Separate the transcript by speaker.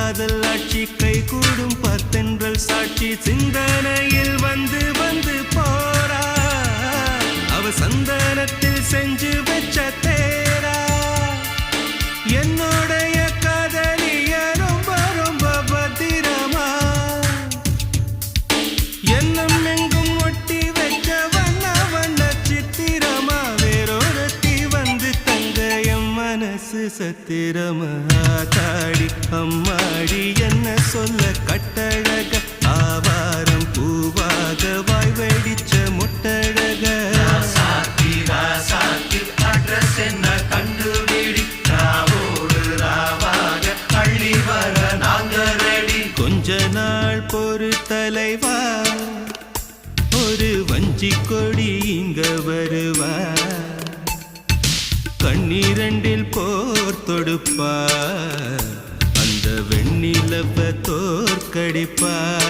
Speaker 1: காதல் ஆட்சி கை கூடும் பத்தென்றல் சாட்சி சிந்தனையில் வந்து வந்து போரா அவ சந்தனத்தில் செஞ்சு வச்ச தேரா என்னோடைய காதலிய ரொம்ப ரொம்ப பத்திரமா என்னும் எங்கும் ஒட்டி வச்ச வண்ண வண்ண சித்திரமா வேறொருத்தி வந்து தங்க என் மனசு சத்திரமா தாடி அம்மாடி என்ன சொல்ல கட்டழக ஆவாரம் பூவாக வாய் வெடிச்ச முட்டழக
Speaker 2: அட்ரஸ் என்ன கண்டுபிடி ராவோடு ராவாக அள்ளி வர நாங்க ரெடி
Speaker 1: கொஞ்ச நாள் பொறு தலைவா ஒரு வஞ்சி கொடி இங்க வருவா கண்ணீரண்டில் போர் தொடுப்பா அந்த வெண்ணிலவ தோற்கடிப்பா